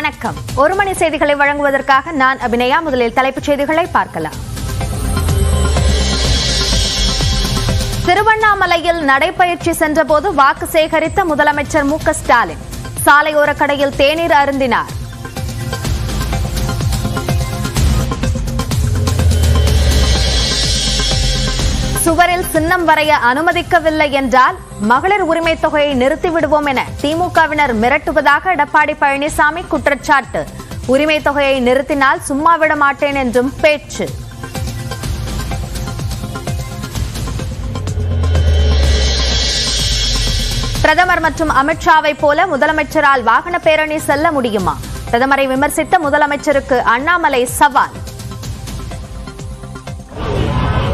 வணக்கம். ஒரு மணி செய்திகளை வழங்குவதற்காக நான் அபிநயா. முதலில் தலைப்புச் செய்திகளை பார்க்கலாம். திருவண்ணாமலையில் நடைபயிற்சி சென்றபோது வாக்கு சேகரித்த முதலமைச்சர் மு க ஸ்டாலின் சாலையோர கடையில் தேநீர் அருந்தினார். சுவரில் சின்னம் வரைய அனுமதிக்கவில்லை என்றால் மகளிர் உரிமை தொகையை நிறுத்திவிடுவோம் என திமுகவினர் மிரட்டுவதாக எடப்பாடி பழனிசாமி குற்றச்சாட்டு. உரிமை தொகையை நிறுத்தினால் சும்மா விட மாட்டேன் என்றும் பேச்சு. பிரதமர் மற்றும் அமித்ஷாவை போல முதலமைச்சரால் வாகன பேரணி செல்ல முடியுமா? பிரதமரை விமர்சித்த முதலமைச்சருக்கு அண்ணாமலை சவால்.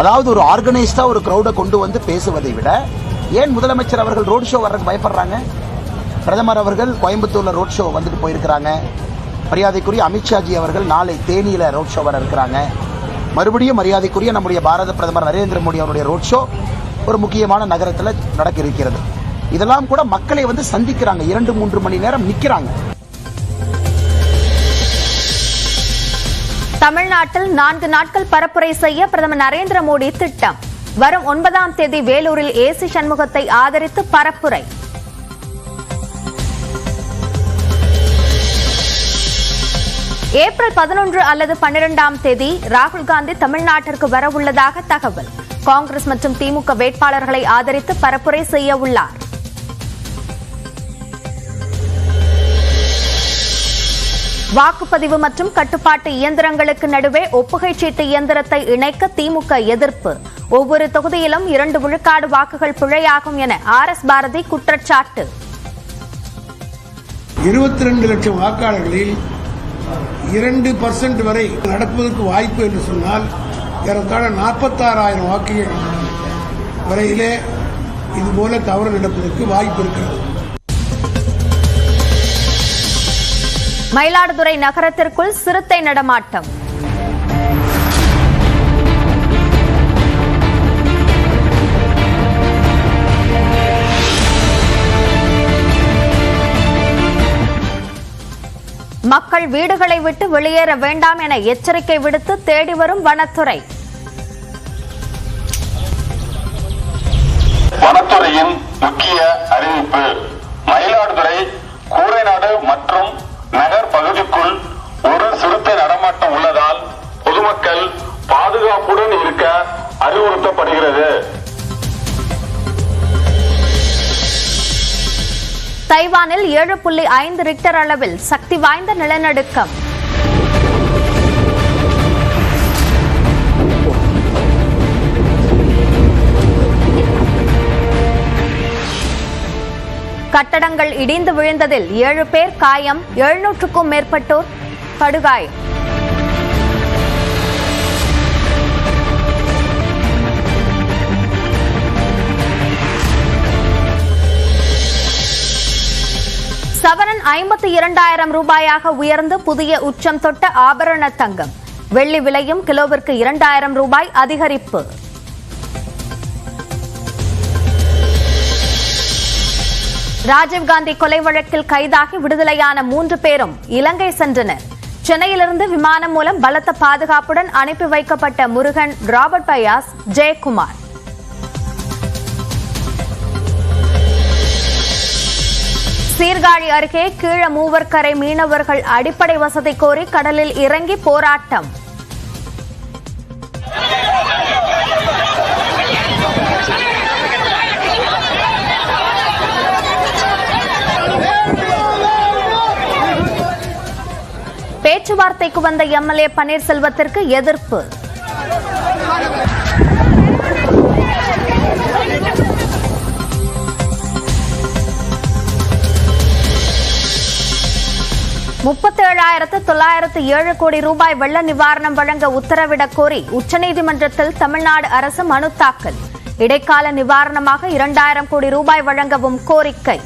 அதாவது ஒரு ஆர்கனைஸ்டா ஒரு கிரௌட கொண்டு வந்து பேசுவதை விட ஏன் முதலமைச்சர் அவர்கள் ரோட் ஷோ வர்றதுக்கு பயப்படுறாங்க? பிரதமர் அவர்கள் கோயம்புத்தூர்ல ரோட் ஷோ வந்துட்டு போயிருக்கிறாங்க. மரியாதைக்குரிய அமித்ஷாஜி அவர்கள் நாளை தேனியில ரோட் ஷோ வர இருக்கிறாங்க. மறுபடியும் மரியாதைக்குரிய நம்முடைய பாரத பிரதமர் நரேந்திர மோடி அவருடைய ரோட் ஷோ ஒரு முக்கியமான நகரத்தில் நடக்க இருக்கிறது. இதெல்லாம் கூட மக்களை வந்து சந்திக்கிறாங்க. 2-3 மணி நேரம் நிற்கிறாங்க. தமிழ்நாட்டில் 4 நாட்கள் பரப்புரை செய்ய பிரதமர் நரேந்திர மோடி திட்டம். வரும் 9ஆம் தேதி வேலூரில் ஏசி சண்முகத்தை ஆதரித்து பரப்புரை. ஏப்ரல் 11 அல்லது 12ஆம் தேதி ராகுல் காந்தி தமிழ்நாட்டிற்கு வரவுள்ளதாக தகவல். காங்கிரஸ் மற்றும் திமுக வேட்பாளர்களை ஆதரித்து பரப்புரை செய்ய உள்ளார். வாக்குப்பதிவு மற்றும் கட்டுப்பாட்டு இயந்திரங்களுக்கு நடுவே ஒப்புகை சீட்டு இயந்திரத்தை இணைக்க திமுக எதிர்ப்பு. ஒவ்வொரு தொகுதியிலும் 2 விழுக்காடு வாக்குகள் பிழையாகும் என RS பாரதி குற்றச்சாட்டு. 22 லட்சம் வாக்காளர்களில் 2% வரை நடப்பதற்கு வாய்ப்பு என்று சொன்னால் ஏறத்தாழ 46,000 வாக்குகள் வரையிலே இதுபோல தவறு நடப்பதற்கு வாய்ப்பு இருக்கிறது. மயிலாடுதுறை நகரத்திற்குள் சிறுத்தை நடமாட்டம். மக்கள் வீடுகளை விட்டு வெளியேற வேண்டாம் என எச்சரிக்கை விடுத்து தேடி வரும் வனத்துறை. வனத்துறையின் முக்கிய அறிவிப்பு. மயிலாடுதுறை கூரைநாடு மற்றும் நகர் பகுதிக்குள் ஒரு சிறுத்தை நடமாட்டம் உள்ளதால் பொதுமக்கள் பாதுகாப்புடன் இருக்க அறிவுறுத்தப்படுகிறது. தைவானில் 7.5 ரிக்டர் அளவில் சக்தி வாய்ந்த நிலநடுக்கம். கட்டடங்கள் இடிந்து விழுந்ததில் 7 பேர் காயம், 700க்கும் மேற்பட்டோர் படுகாயம். சவரன் 52,000 ரூபாயாக உயர்ந்து புதிய உச்சம் தொட்ட ஆபரண தங்கம். வெள்ளி விலையும் கிலோவிற்கு 2,000 ரூபாய் அதிகரிப்பு. ராஜீவ்காந்தி கொலை வழக்கில் கைதாகி விடுதலையான 3 பேரும் இலங்கை சென்றனர். சென்னையிலிருந்து விமானம் மூலம் பலத்த பாதுகாப்புடன் அனுப்பி வைக்கப்பட்ட முருகன், ராபர்ட் பயாஸ், ஜெயக்குமார். சீர்காழி அருகே கீழமூவர்கரை மீனவர்கள் அடிப்படை வசதி கோரி கடலில் இறங்கி போராட்டம். பேச்சுவார்த்தைக்கு வந்த MLA பன்னீர்செல்வத்திற்கு எதிர்ப்பு. $37,907 கோடி ரூபாய் வெள்ள நிவாரணம் வழங்க உத்தரவிடக் கோரி உச்சநீதிமன்றத்தில் தமிழ்நாடு அரசு மனு தாக்கல். இடைக்கால நிவாரணமாக 2,000 கோடி ரூபாய் வழங்கவும் கோரிக்கை.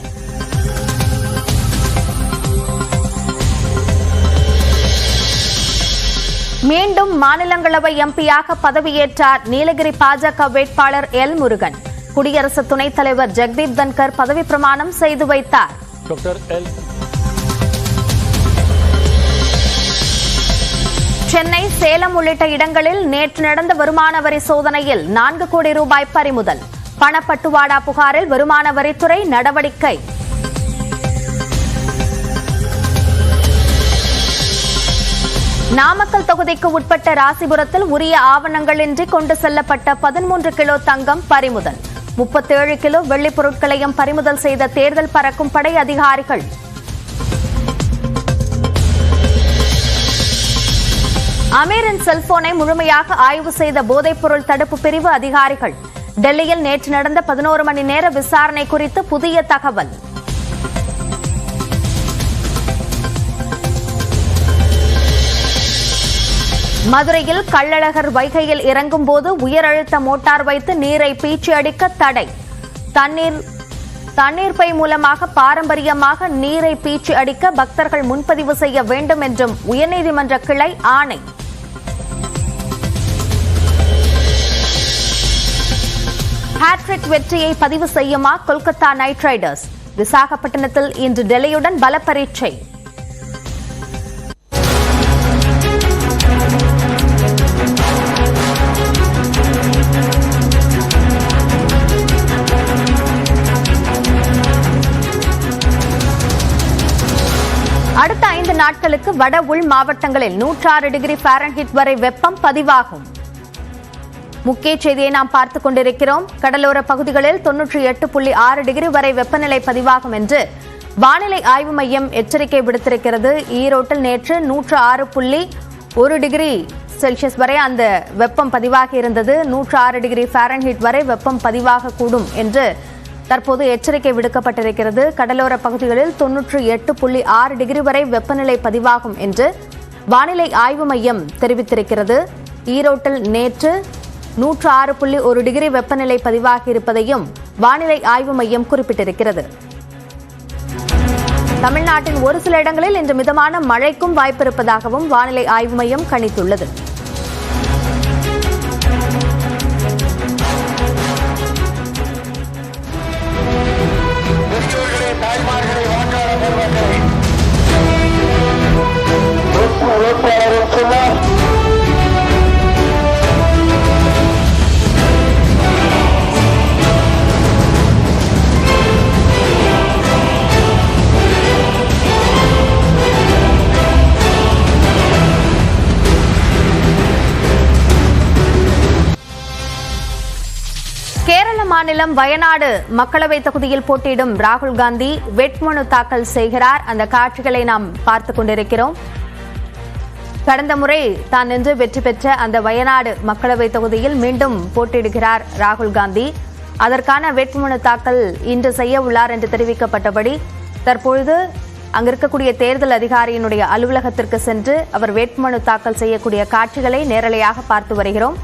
மீண்டும் மாநிலங்களவை எம்பியாக பதவியேற்றார் நீலகிரி பாஜக வேட்பாளர் எல் முருகன். குடியரசு துணைத் தலைவர் ஜெகதீப் தன்கர் பதவி பிரமாணம் செய்து வைத்தார். சென்னை, சேலம் உள்ளிட்ட இடங்களில் நேற்று நடந்த வருமான வரி சோதனையில் 4 கோடி ரூபாய் பறிமுதல். பணப்பட்டுவாடா புகாரில் வருமான வரித்துறை நடவடிக்கை. நாமக்கல் தொகுதிக்கு உட்பட்ட ராசிபுரத்தில் உரிய ஆவணங்களின்றி கொண்டு செல்லப்பட்ட 13 கிலோ தங்கம் பறிமுதல். 37 கிலோ வெள்ளிப் பொருட்களையும் பறிமுதல் செய்த தேர்தல் பறக்கும் படை அதிகாரிகள். அமீரின் செல்போனை முழுமையாக ஆய்வு செய்த போதைப்பொருள் தடுப்பு பிரிவு அதிகாரிகள். டெல்லியில் நேற்று நடந்த 11 மணி நேர விசாரணை குறித்து புதிய தகவல். மதுரையில் கள்ளழகர் வைகையில் இறங்கும் போது உயர் அழுத்த மோட்டார் வைத்து நீரை பீச்சி அடிக்க தடை. தண்ணீர் பை மூலமாக பாரம்பரியமாக நீரை பீச்சி அடிக்க பக்தர்கள் முன்பதிவு செய்ய வேண்டும் என்றும் உயர்நீதிமன்ற கிளை ஆணை. ஹாட்ரிக் வெற்றியை பதிவு செய்யுமா கொல்கத்தா நைட் ரைடர்ஸ்? விசாகப்பட்டினத்தில் இன்று டெல்லியுடன் பல பரீட்சை. அடுத்த 5 நாட்களுக்கு வட உள் மாவட்டங்களில் 106 டிகிரி ஃபாரன்ஹீட் வரை வெப்பம் பதிவாகும். முக்கிய செய்தியை நாம் பார்த்துக் கொண்டிருக்கிறோம். கடலோர பகுதிகளில் 98.6 டிகிரி வரை வெப்பநிலை பதிவாகும் என்று வானிலை ஆய்வு மையம் எச்சரிக்கை விடுத்திருக்கிறது. ஈரோட்டில் நேற்று 106.1 டிகிரி செல்சியஸ் வரை அந்த வெப்பம் பதிவாகி இருந்தது. 106 டிகிரி ஃபாரன்ஹீட் வரை வெப்பம் பதிவாகக்கூடும் என்று தற்போது எச்சரிக்கை விடுக்கப்பட்டிருக்கிறது. கடலோர பகுதிகளில் 98.6 டிகிரி வரை வெப்பநிலை பதிவாகும் என்று வானிலை ஆய்வு மையம் தெரிவித்திருக்கிறது. ஈரோட்டில் நேற்று 106.1 டிகிரி வெப்பநிலை பதிவாகி இருப்பதையும் வானிலை ஆய்வு மையம் குறிப்பிட்டிருக்கிறது. தமிழ்நாட்டின் ஒரு சில இடங்களில் இன்று மிதமான மழைக்கும் வாய்ப்பிருப்பதாகவும் வானிலை ஆய்வு மையம் கணித்துள்ளது. கேரள மாநிலம் வயநாடு மக்களவை தொகுதியில் போட்டியிடும் ராகுல் காந்தி வேட்புமனு தாக்கல் செய்கிறார். அந்த காட்சிகளை நாம் பார்த்துக் கொண்டிருக்கிறோம். கடந்த முறை தான் நின்று வெற்றி பெற்ற அந்த வயநாடு மக்களவை தொகுதியில் மீண்டும் போட்டியிடுகிறார் ராகுல் காந்தி. அதற்கான வேட்புமனு தாக்கல் இன்று செய்ய உள்ளார் என்று தெரிவிக்கப்பட்டபடி தற்பொழுது அங்கிருக்கக்கூடிய தேர்தல் அதிகாரியினுடைய அலுவலகத்திற்கு சென்று அவர் வேட்புமனு தாக்கல் செய்யக்கூடிய காட்சிகளை நேரலையாக பார்த்து வருகிறோம்.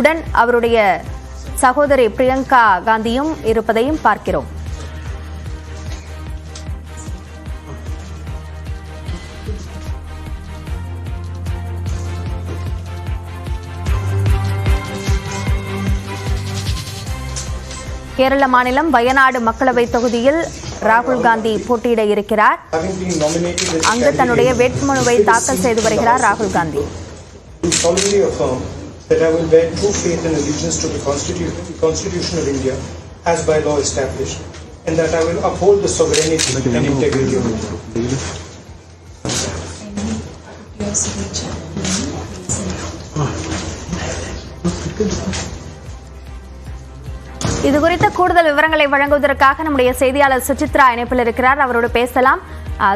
உடன் அவருடைய சகோதரி பிரியங்கா காந்தியும் இருப்பதையும் பார்க்கிறோம். கேரள மாநிலம் வயநாடு மக்களவை தொகுதியில் ராகுல் காந்தி போட்டியிட இருக்கிறார். அங்கு தன்னுடைய வேட்புமனுவை தாக்கல் செய்து வருகிறார் ராகுல் Gandhi. That I will bear true faith and allegiance to the Constitution of India as by law established, and that I will uphold the sovereignty and integrity of India. இது குறித்த கூடுதல் விவரங்களை வழங்குவதற்காக நம்முடைய செய்தியாளர் சுசித்ரா இணைப்பில் இருக்கிறார். அவரோடு பேசலாம்.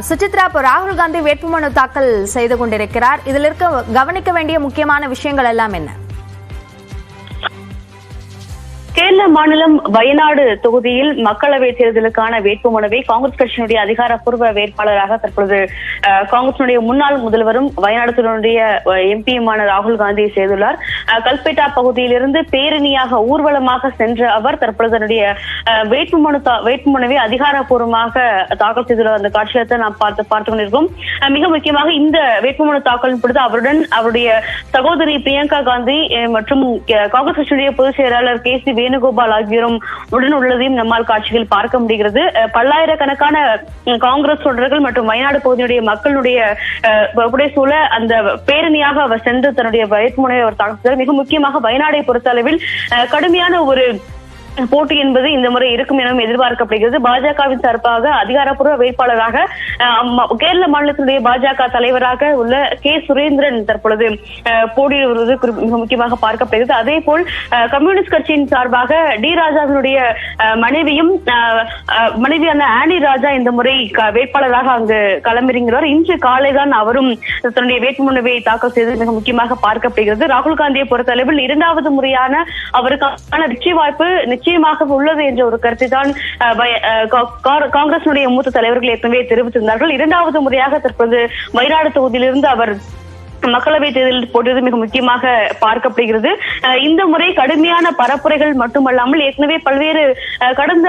சுசித்ரா, இப்போ ராகுல் காந்தி வேட்புமனு தாக்கல் செய்து கொண்டிருக்கிறார். இதில் கவனிக்க வேண்டிய முக்கியமான விஷயங்கள் எல்லாம் என்ன? கேரள மாநிலம் வயநாடு தொகுதியில் மக்களவை தேர்தலுக்கான வேட்புமனுவை காங்கிரஸ் கட்சியினுடைய அதிகாரப்பூர்வ வேட்பாளராக தற்பொழுது காங்கிரசினுடைய முன்னாள் முதல்வரும் வயநாடு எம்பியுமான ராகுல் காந்தி செய்துள்ளார். கல்பேட்டா பகுதியிலிருந்து பேரணியாக ஊர்வலமாக சென்ற அவர் தற்பொழுது தன்னுடைய வேட்புமனுவை அதிகாரப்பூர்வமாக தாக்கல் செய்துள்ள அந்த காட்சியத்தை நாம் பார்த்து கொண்டிருக்கோம். மிக முக்கியமாக இந்த வேட்புமனு தாக்கல் பொழுது அவருடன் அவருடைய சகோதரி பிரியங்கா காந்தி மற்றும் காங்கிரஸ் கட்சியுடைய பொதுச் செயலாளர் KC வேணுகோபால் வேணுகோபால் ஆகியோரும் உடன் உள்ளதையும் நம்மால் காட்சியில் பார்க்க முடிகிறது. பல்லாயிரக்கணக்கான காங்கிரஸ் தொண்டர்கள் மற்றும் வயநாடு பகுதியுடைய மக்களுடைய புடைசூழ அந்த பேரணியாக அவர் சென்று தன்னுடைய வேட்புமனுவை அவர் தாக்கல். மிக முக்கியமாக வயநாடை பொறுத்த அளவில் கடுமையான ஒரு போட்டி என்பது இந்த முறை இருக்கும் எனவும் எதிர்பார்க்கப்படுகிறது. பாஜகவின் சார்பாக அதிகாரப்பூர்வ வேட்பாளராக கேரள மாநிலத்தினுடைய பாஜக தலைவராக உள்ள கே சுரேந்திரன் தற்பொழுது போட்டியிடுவது மிக முக்கியமாக பார்க்கப்படுகிறது. அதே போல் கம்யூனிஸ்ட் கட்சியின் சார்பாக டி ராஜாவினுடைய மனைவியான ஆனி ராஜா இந்த முறை வேட்பாளராக அங்கு களமிறங்குகிறார். இன்று காலைதான் அவரும் தன்னுடைய வேட்புமனுவை தாக்கல் செய்து மிக முக்கியமாக பார்க்கப்படுகிறது. ராகுல் காந்தியை பொறுத்த அளவில் இரண்டாவது முறையான அவருக்கான வெற்றி வாய்ப்பு நிச்சயமாக உள்ளது என்ற ஒரு கருத்தை தான் காங்கிரசினுடைய மூத்த தலைவர்கள் ஏற்கனவே தெரிவித்திருந்தார்கள். இரண்டாவது முறையாக தற்போது வயநாடு தொகுதியிலிருந்து அவர் மக்களவை தேர்தலில் போட்டியது மிக முக்கியமாக பார்க்கப்படுகிறது. இந்த முறை கடுமையான பரப்புரைகள் மட்டுமல்லாமல் ஏற்கனவே பல்வேறு கடந்த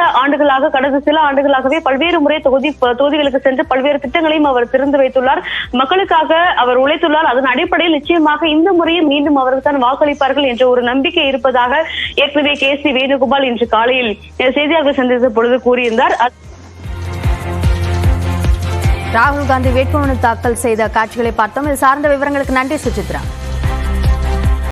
சில ஆண்டுகளாகவே பல்வேறு முறை தொகுதிகளுக்கு சென்று பல்வேறு திட்டங்களையும் அவர் திறந்து வைத்துள்ளார். மக்களுக்காக அவர் உழைத்துள்ளார். அதன் அடிப்படையில் நிச்சயமாக இந்த முறையும் மீண்டும் அவருக்கு தான் வாக்களிப்பார்கள் என்ற ஒரு நம்பிக்கை இருப்பதாக ஏற்கனவே கே.சி. வேணுகோபால் இன்று காலையில் செய்தியாளர்கள் சந்தித்த பொழுது கூறியிருந்தார். ராகுல் காந்தி வேட்புமனு தாக்கல் செய்த காட்சிகளை பார்த்தோம். இது சார்ந்த விவரங்களுக்கு நன்றி சுசித்ரா.